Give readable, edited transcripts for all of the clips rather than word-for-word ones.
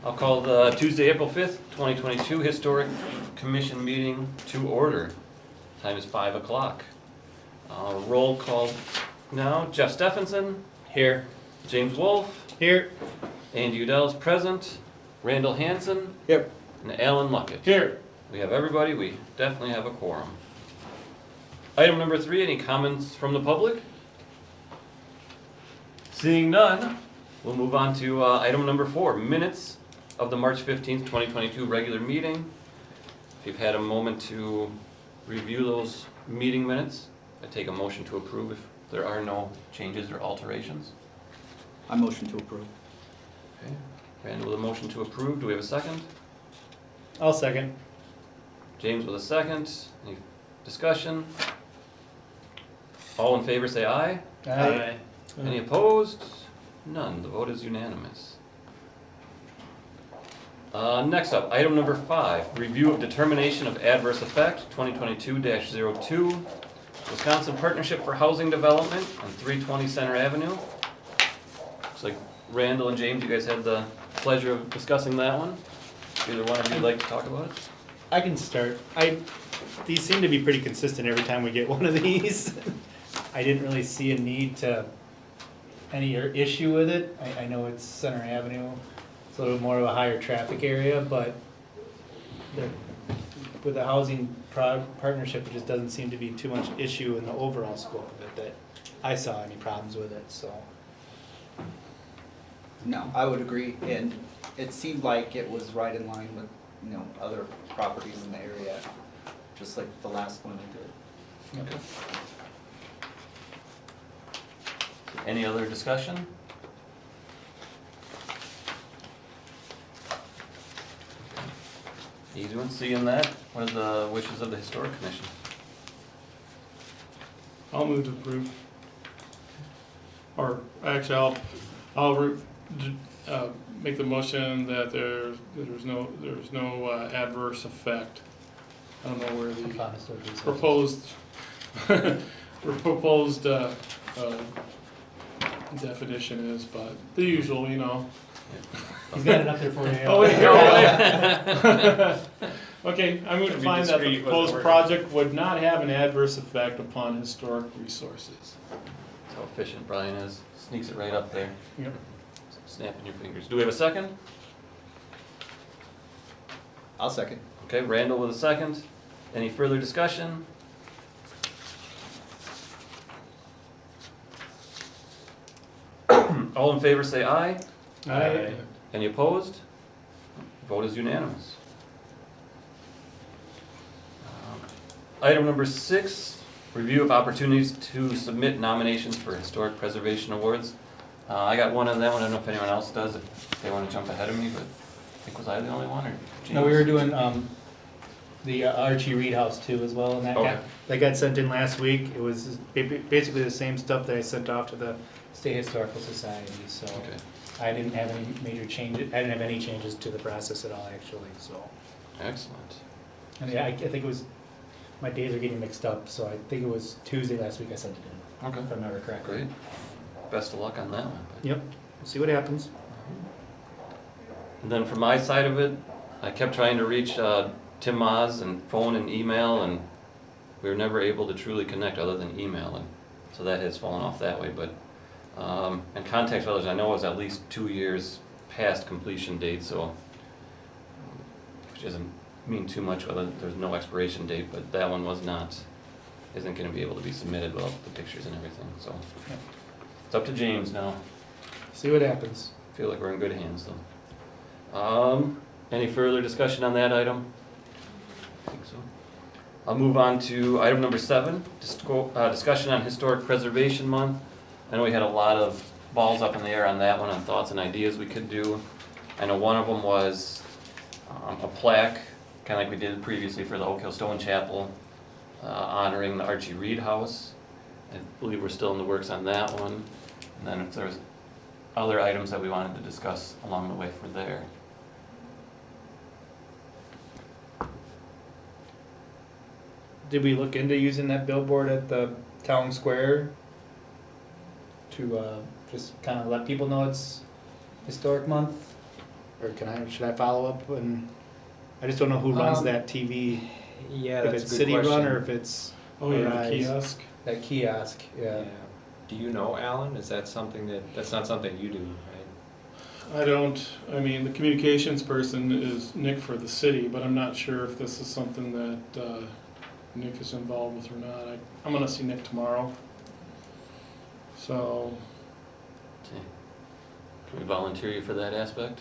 I'll call the Tuesday, April 5th, 2022 Historic Commission meeting to order. Time is 5 o'clock. Roll call now. Jeff Stephenson. Here. James Wolf. Here. Andy Udell's present. Randall Hansen. Here. And Alan Luckett. Here. We have everybody. We definitely have a quorum. Item number 3, any comments from the public? Seeing none, we'll move on to item number 4, minutes of the March 15th, 2022 regular meeting. If you've had a moment to review those meeting minutes, I take a motion to approve if there are no changes or alterations. I motion to approve. Okay. Randall with a motion to approve. Do we have a second? I'll second. James with a second. Any discussion? All in favor say aye. Aye. Any opposed? None. The vote is unanimous. Next up, item number 5, review of determination of adverse effect, 2022-02, Wisconsin Partnership for Housing Development on 320 Center Avenue. Looks like Randall and James, you guys had the pleasure of discussing that one. Either one of you would like to talk about it? I can start. These seem to be pretty consistent every time we get one of these. I didn't really see a need to any issue with it. I know it's Center Avenue. It's a little more of a higher traffic area, but with the housing partnership, it just doesn't seem to be too much issue in the overall scope of it that I saw any problems with it, so. No, I would agree, and it seemed like it was right in line with, other properties in the area, just like the last one we did. Okay. Any other discussion? Easy one, seeing that. What are the wishes of the Historic Commission? I'll move to approve. Or actually, I'll make the motion that there's no adverse effect. I don't know where the proposed definition is, but the usual, He's got it up there for you. Oh, wait, here, wait. Okay, I'm going to find that the proposed project would not have an adverse effect upon historic resources. That's how efficient Brian is. Sneaks it right up there. Yep. Snapping your fingers. Do we have a second? I'll second. Okay, Randall with a second. Any further discussion? All in favor say aye. Aye. Any opposed? Vote is unanimous. Item number 6, review of opportunities to submit nominations for Historic Preservation Awards. I got one on that one. I don't know if anyone else does, if they want to jump ahead of me, but I think was I the only one, or James? No, we were doing the Archie Reed House too as well, and that got sent in last week. It was basically the same stuff that I sent off to the State Historical Society, so Okay. I didn't have any major changes. I didn't have any changes to the process at all, actually. So, Excellent. and yeah, I think it was my days are getting mixed up, so I think it was Tuesday last week I sent it in. Okay. If I remember correctly. Great. Best of luck on that one. Yep. We'll see what happens. And then from my side of it, I kept trying to reach Tim Maas and phone and email, and we were never able to truly connect other than email, and so that has fallen off that way. But and Context Village, I know was at least 2 years past completion date, so which doesn't mean too much whether there's no expiration date, but that one isn't going to be able to be submitted without the pictures and everything. So Yep. it's up to James now. See what happens. I feel like we're in good hands though. Any further discussion on that item? I think so. I'll move on to item number 7, discussion on Historic Preservation Month. I know we had a lot of balls up in the air on that one, on thoughts and ideas we could do. I know one of them was a plaque, kind of like we did previously for the Oak Hill Stone Chapel, honoring the Archie Reed House. I believe we're still in the works on that one. And then if there's other items that we wanted to discuss along the way for there. Did we look into using that billboard at the town square to just kind of let people know it's Historic Month? Or should I follow up? And I just don't know who runs Um, that TV, Yeah, if that's it's a good city question. run or if it's Oh, yeah, the Verizon. kiosk. That kiosk, yeah. Do you know, Alan? Is that something that's not something you do, right? I don't, I mean, the communications person is Nick for the city, but I'm not sure if this is something that Nick is involved with or not. I'm gonna see Nick tomorrow. So, Okay. Can we volunteer you for that aspect?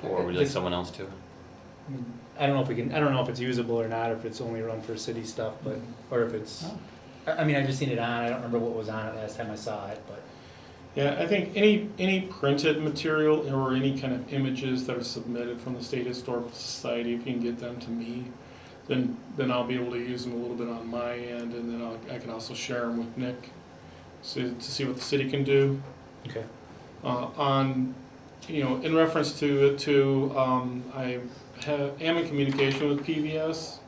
Or would you like Just- someone else to? I don't know if we can, I don't know if it's usable or not, if it's only run for city stuff, but, or if it's, I mean, I just seen it on, I don't remember what was on it last time I saw it, but. yeah, I think any printed material or any kind of images that are submitted from the State Historical Society, if you can get them to me, then I'll be able to use them a little bit on my end, and then I can also share them with Nick to see what the city can do. Okay. On, in reference I am in communication with PBS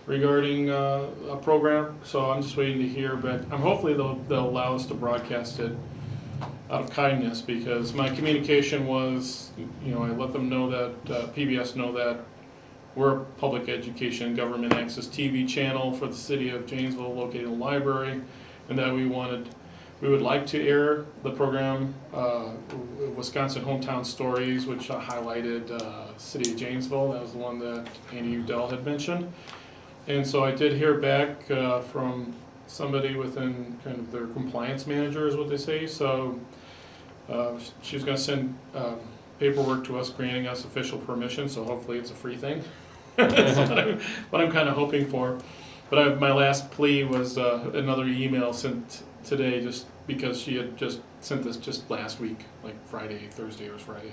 regarding a program, so I'm just waiting to hear back. Hopefully they'll allow us to broadcast it out of kindness, because my communication was, I let them know that, PBS know that we're a public education government access TV channel for the city of Janesville, located in the library, and that we would like to air the program, Wisconsin Hometown Stories, which highlighted city of Janesville. That was the one that Andy Udell had mentioned. And so I did hear back from somebody within kind of their compliance manager is what they say. So she was gonna send paperwork to us granting us official permission, so hopefully it's a free thing. That's what I'm kind of hoping for. But my last plea was another email sent today, just because she had just sent this just last week, like Thursday or Friday.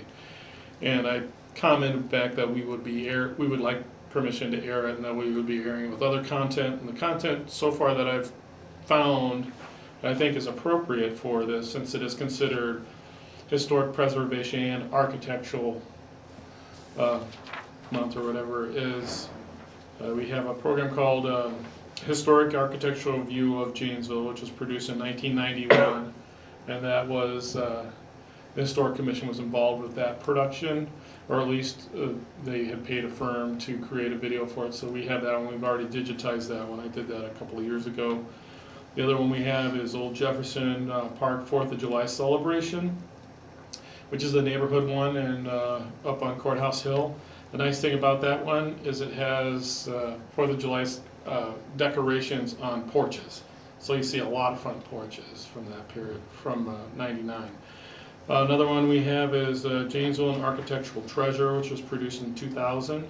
And I commented back that we would like permission to air it, and that we would be airing with other content. And the content so far that I've found, I think is appropriate for this, since it is considered historic preservation and architectural month or whatever, is we have a program called Historic Architectural View of Janesville, which was produced in 1991, and that was, the Historic Commission was involved with that production, or at least they had paid a firm to create a video for it, so we have that one. We've already digitized that one. I did that a couple of years ago. The other one we have is Old Jefferson Park 4th of July celebration, which is a neighborhood one, and up on Courthouse Hill. The nice thing about that one is it has 4th of July decorations on porches. So you see a lot of front porches from that period, from '99. Another one we have is Janesville and Architectural Treasure, which was produced in 2000.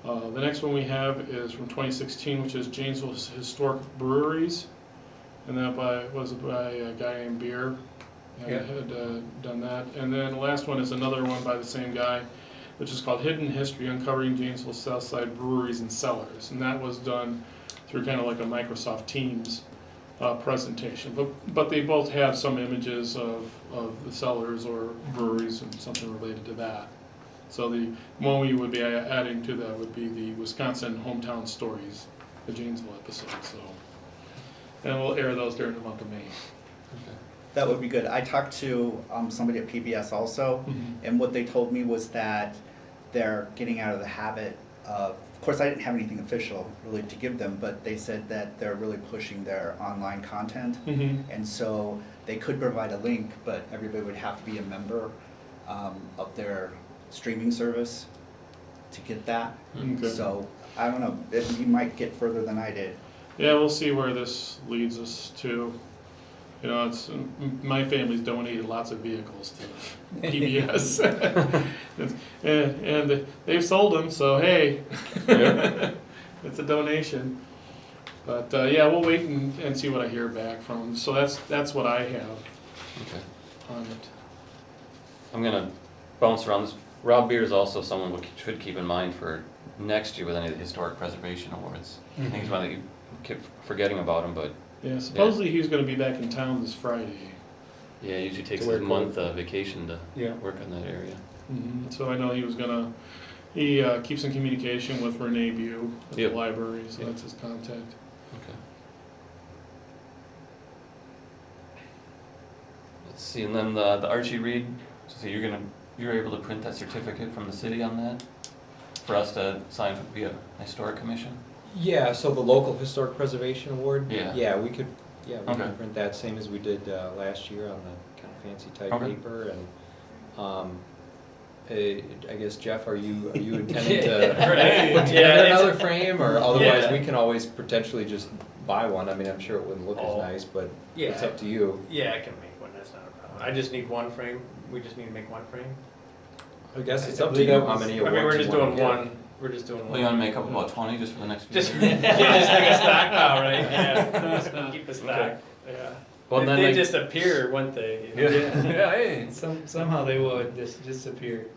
The next one we have is from 2016, which is Janesville Historic Breweries, and that was by a guy named Beer. Yeah. Had done that. And then the last one is another one by the same guy, which is called Hidden History, Uncovering Janesville Southside Breweries and Cellars. And that was done through kind of like a Microsoft Teams presentation. But they both have some images of the cellars or breweries and something related to that. So the one we would be adding to that would be the Wisconsin Hometown Stories, the Janesville episode. So, and we'll air those during the month of May. That would be good. I talked to somebody at PBS also, and what they told me was that they're getting out of the habit of course I didn't have anything official really to give them, but they said that they're really pushing their online content, and so they could provide a link, but everybody would have to be a member of their streaming service to get that. Okay. So I don't know, you might get further than I did. Yeah, we'll see where this leads us to. It's my family's donated lots of vehicles to PBS, and they've sold them. So hey, it's a donation. But yeah, we'll wait and see what I hear back from them. So that's what I have on it. I'm gonna bounce around this. Rob Beer is also someone we should keep in mind for next year with any of the historic preservation awards. I think it's one that you keep forgetting about him, but Yeah, supposedly he's going to be back in town this Friday. yeah, he usually takes To his work month vacation to Yeah. work on that area. So I know he was gonna. He keeps in communication with Renee Bew at Yep. the library, so Yep. that's his contact. Okay. Let's see, and then the Archie Reed. So you're gonna you're able to print that certificate from the city on that? For us to sign via historic commission? Yeah, so the local historic preservation award? Yeah. Yeah, we could Okay. print that same as we did last year on the kind of fancy type Okay. paper, and, I guess, Jeff, are you intending to Right. put together Yeah, it's- another frame, or otherwise Yeah. we can always potentially just buy one? I mean, I'm sure it wouldn't look as Oh. nice, but Yeah. it's up to you. Yeah, I can make one, that's not a problem. I just need one frame, we just need to make one frame. I guess it's I up to believe you that how was- many I awards mean, we're you just wanna doing give. one, we're just doing one. Well, you wanna make up about 20 just for the next few Just, years? yeah, just make a stockpile, right? Yeah, just keep the stock, Okay. yeah. Well, then They like- just appear, wouldn't they? You know? Yeah, hey. Somehow they would just disappear.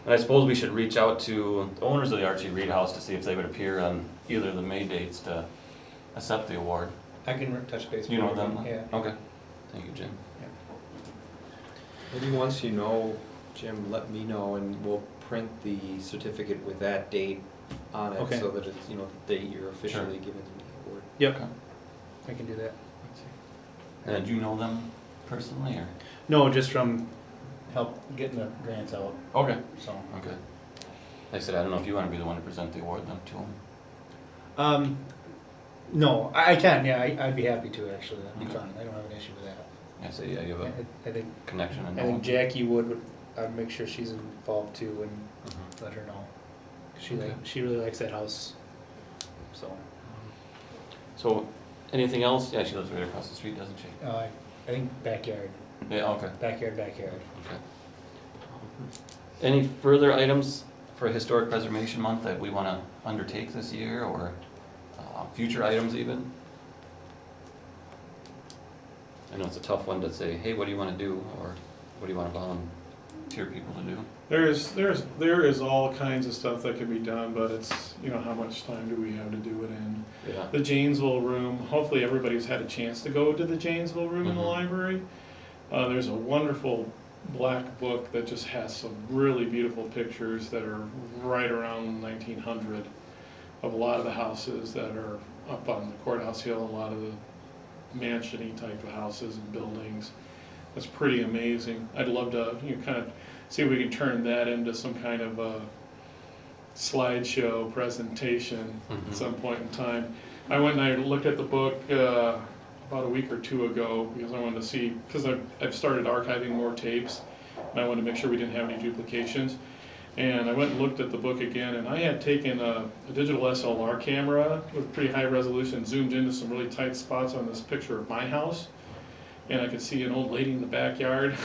And I suppose we should reach out to the owners of the Archie Reed House to see if they would appear on either of the May dates to accept the award. I can touch base with You know them? Yeah. Okay. Thank you, Jim. Maybe once you know, Jim, let me know, and we'll print the certificate with that date on it, Okay. so that it's, the date you're officially given the award. Yep, Okay. I can do that. And do you know them personally, or? No, just from help getting the grants out, Okay. so. Okay. Like I said, I don't know if you wanna be the one to present the award then to them. No, I can, yeah, I'd be happy to, actually, that'd be Okay. fun, I don't have an issue with that. I say, yeah, you have a I think, connection and I know think them. Jackie would, I'd make sure she's involved too and Mhm. let her know. Okay. She really likes that house, so, So, anything else? Yeah, she lives right across the street, doesn't she? I think backyard, Yeah, okay. backyard. Okay. Any further items for Historic Preservation Month that we wanna undertake this year, or future items even? I know it's a tough one to say, hey, what do you wanna do, or what do you wanna volunteer people to do? There is all kinds of stuff that can be done, but it's, how much time do we have to do it in? Yeah. The Janesville room, hopefully everybody's had a chance to go to the Janesville room in the Mhm. library. There's a wonderful black book that just has some really beautiful pictures that are right around 1900 of a lot of the houses that are up on the courthouse hill, a lot of the mansion-y type of houses and buildings. It's pretty amazing. I'd love to, kind of see if we can turn that into some kind of a slideshow presentation Mhm. at some point in time. I went and I looked at the book about a week or two ago because I wanted to see, because I've started archiving more tapes and I wanted to make sure we didn't have any duplications. And I went and looked at the book again, and I had taken a digital SLR camera with pretty high resolution, zoomed into some really tight spots on this picture of my house. And I could see an old lady in the backyard,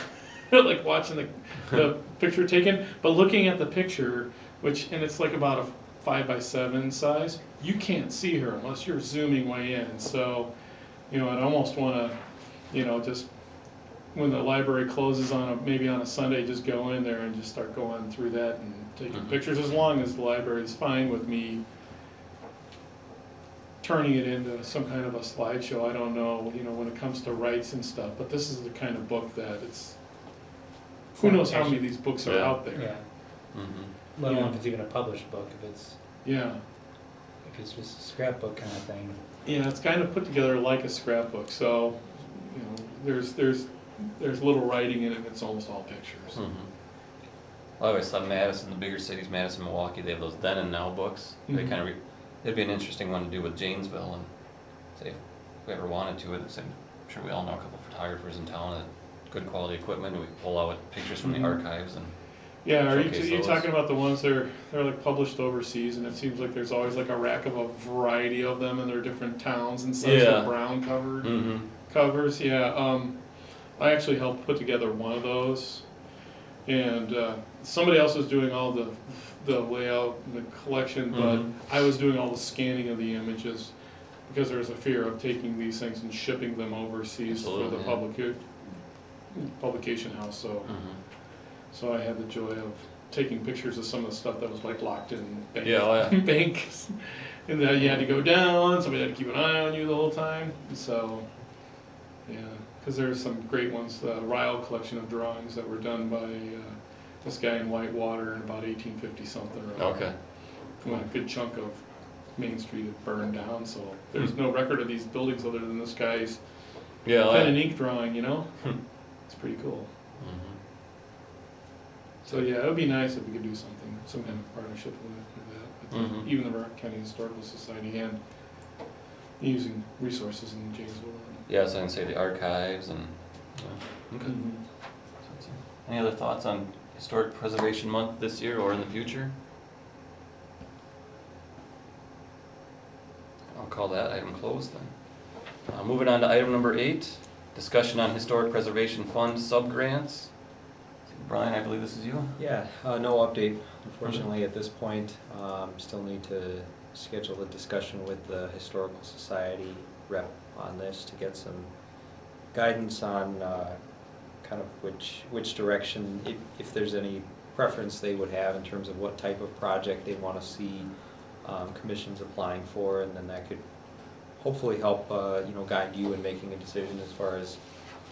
like watching the picture taken. But looking at the picture, and it's like about a 5x7 size, you can't see her unless you're zooming way in. So, I'd almost want to, just when the library closes maybe on a Sunday, just go in there and just start going through that and taking Mhm. pictures, as long as the library is fine with me turning it into some kind of a slideshow. I don't know, when it comes to rights and stuff, but this is the kind of book that who knows how many of these books are Yeah. out there. Yeah, Mhm. let alone if it's even a published book, Yeah, if it's just a scrapbook kind of thing. yeah, it's kind of put together like a scrapbook, so, there's little writing in it, it's almost all pictures. Mhm. I always thought Madison, the bigger cities, Madison, Milwaukee, they have those then and now books. They Mhm. kind of, it'd be an interesting one to do with Janesville, and say if we ever wanted to, I'm sure we all know a couple photographers in town that good quality equipment, and we pull out pictures from the Mhm. archives and. Yeah, are Showcase you those. talking about the ones that are like published overseas, and it seems like there's always like a rack of a variety of them, and they're different towns and such, Yeah. with brown covered Mm-hmm. covers, yeah. I actually helped put together one of those, and somebody else was doing all the layout and the collection, but Mhm. I was doing all the scanning of the images, because there was a fear of taking these things and shipping them overseas for the Absolutely, publication house, so. Mm-hmm. So I had the joy of taking pictures of some of the stuff that was like locked in bank, Yeah, oh, yeah. banks. And then you had to go down, somebody had to keep an eye on you the whole time. So, yeah, because there's some great ones, the Ryle collection of drawings that were done by this guy in Whitewater in about 1850 something. Okay. When a good chunk of Main Street had burned down, so there's no record of these buildings other than this guy's Yeah, oh, pen and yeah. ink drawing, Hmm. It's pretty cool. Mhm. So, yeah, it would be nice if we could do something, some kind of partnership with that, with Mhm. even the Rock County Historical Society and using resources in Janesville. Yeah, so I can say the archives and, yeah, okay. Any other thoughts on Historic Preservation Month this year or in the future? I'll call that item closed then. Moving on to item number 8, discussion on Historic Preservation Fund subgrants. Brian, I believe this is you? Yeah, no update, unfortunately, at this point. Still need to schedule a discussion with the Historical Society rep on this to get some guidance on kind of which direction, if there's any preference they would have in terms of what type of project they want to see commissions applying for, and then that could hopefully help guide you in making a decision as far as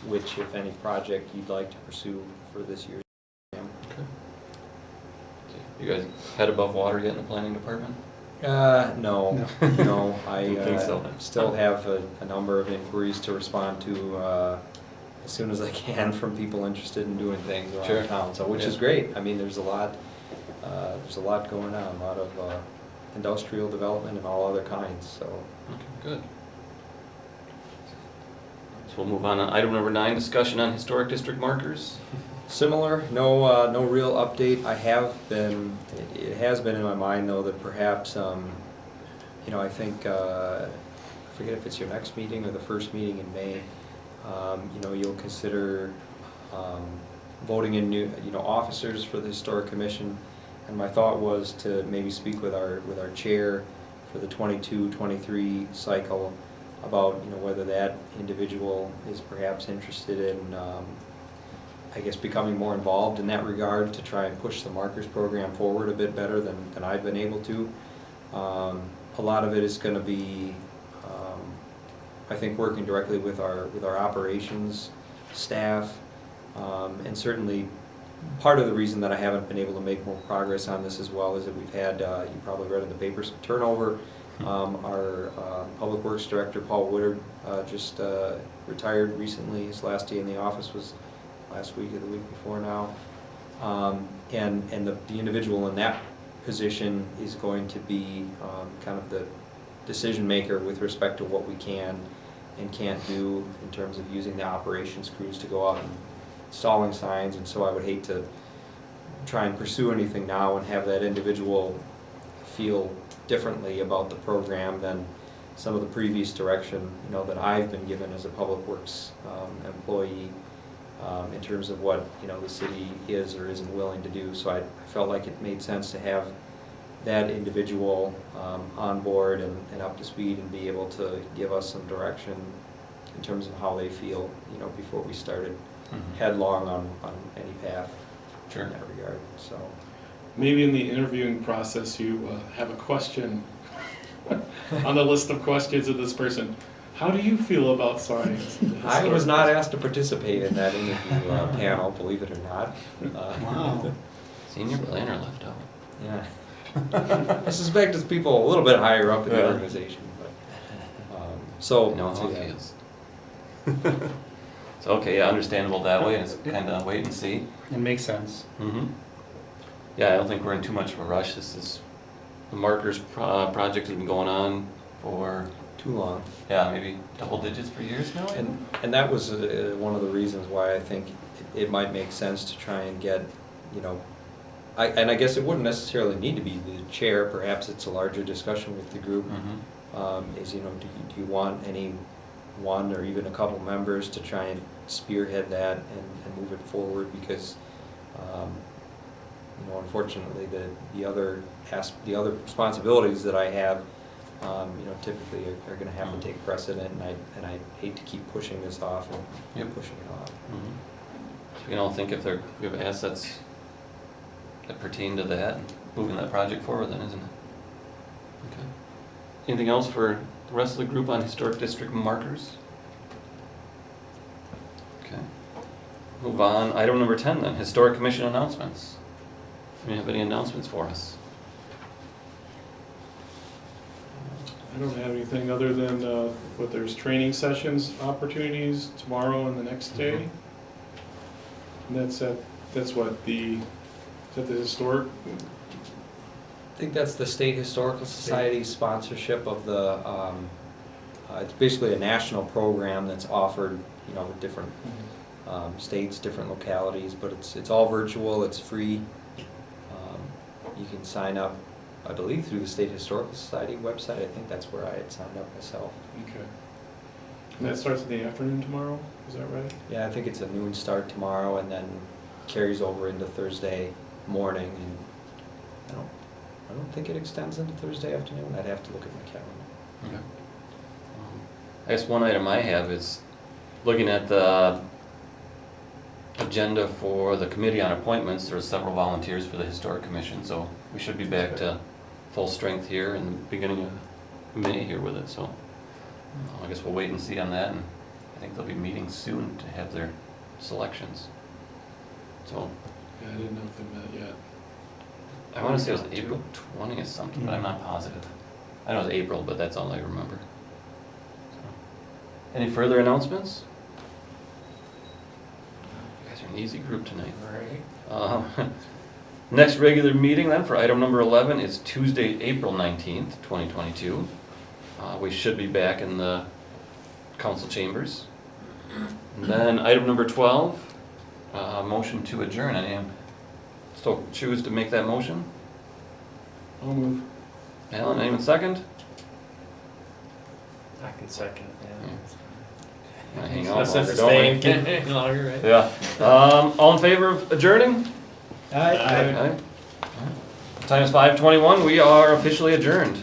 which, if any, project you'd like to pursue for this year's program. You guys head above water yet in the planning department? No. I Don't think so. still have a number of inquiries to respond to as soon as I can from people interested in doing things Sure. around town, so which is Yeah. great. I mean, there's a lot going on, a lot of industrial development and all other kinds, so. Okay, good. So we'll move on to item number 9, discussion on historic district markers. Similar, no real update. It has been in my mind though that perhaps, I think, I forget if it's your next meeting or the first meeting in May, you'll consider voting in new, officers for the Historic Commission. And my thought was to maybe speak with our chair for the 22-23 cycle about, whether that individual is perhaps interested in, becoming more involved in that regard to try and push the markers program forward a bit better than I've been able to. A lot of it is going to be, I think, working directly with our operations staff, and certainly part of the reason that I haven't been able to make more progress on this as well is that we've had, you probably read in the paper, some turnover. Our Public Works Director, Paul Woodard, just retired recently. His last day in the office was last week or the week before now. And the individual in that position is going to be kind of the decision maker with respect to what we can and can't do in terms of using the operations crews to go out and installing signs, and so I would hate to try and pursue anything now and have that individual feel differently about the program than some of the previous direction, that I've been given as a Public Works employee in terms of what, the city is or isn't willing to do. So I felt like it made sense to have that individual on board and up to speed and be able to give us some direction in terms of how they feel, before we started headlong on any path Sure. in that regard. So Maybe in the interviewing process, you have a question on the list of questions of this person. How do you feel about signs? I was not asked to participate in that interview panel, believe it or not. Wow. Senior planner left out. Yeah. I suspect it's people a little bit higher up in the Yeah. organization, but No so, how it yeah. feels. So, okay, yeah, understandable that way, it's kind of wait and see. It makes sense. Yeah, I don't think we're in too much of a rush. The markers project has been going on for, Too long. yeah, maybe double digits for years now. And that was one of the reasons why I think it might make sense to try and get, I guess it wouldn't necessarily need to be the chair, perhaps it's a larger discussion with the group, is, do you want any one or even a couple members to try and spearhead that and move it forward, because, unfortunately, the other responsibilities that I have, typically are going to have to take precedent, and I hate to keep pushing this off and pushing it off. So, think if we have assets that pertain to that, and moving that project forward then, isn't it? Okay. Anything else for the rest of the group on historic district markers? Okay. Move on, item number 10 then, historic commission announcements. Do you have any announcements for us? I don't have anything other than what there's training sessions, opportunities tomorrow and the next day. And that's what the Is that the historic? I think that's the State Historical Society's sponsorship of the, it's basically a national program that's offered, you know, with different states, different localities, but it's all virtual, it's free. You can sign up, I believe, through the State Historical Society website. I think that's where I had signed up myself. Okay. And that starts in the afternoon tomorrow, is that right? Yeah, I think it's a noon start tomorrow and then carries over into Thursday morning. And I don't think it extends into Thursday afternoon. I'd have to look at my calendar. Okay. I guess one item I have is looking at the agenda for the Committee on Appointments. There are several volunteers for the Historic Commission, so we should be back to full strength here in the beginning of May here with it, so I guess we'll wait and see on that, and I think they'll be meeting soon to have their selections. So Yeah, I didn't know if they met yet. I want to say it was April 20th something, but I'm not positive. I know it was April, but that's all I remember. So, any further announcements? You guys are an easy group tonight. Right. Next regular meeting then for item number 11 is Tuesday, April 19th, 2022. We should be back in the council chambers. And then item number 12, motion to adjourn. Any still choose to make that motion? I'll move. Alan, anyone second? I can second it, Wanna hang yeah. on No sense of longer, don't staying we? any longer, right? Yeah. All in favor of adjourning? Aye. Aye. Time is 5:21. We are officially adjourned.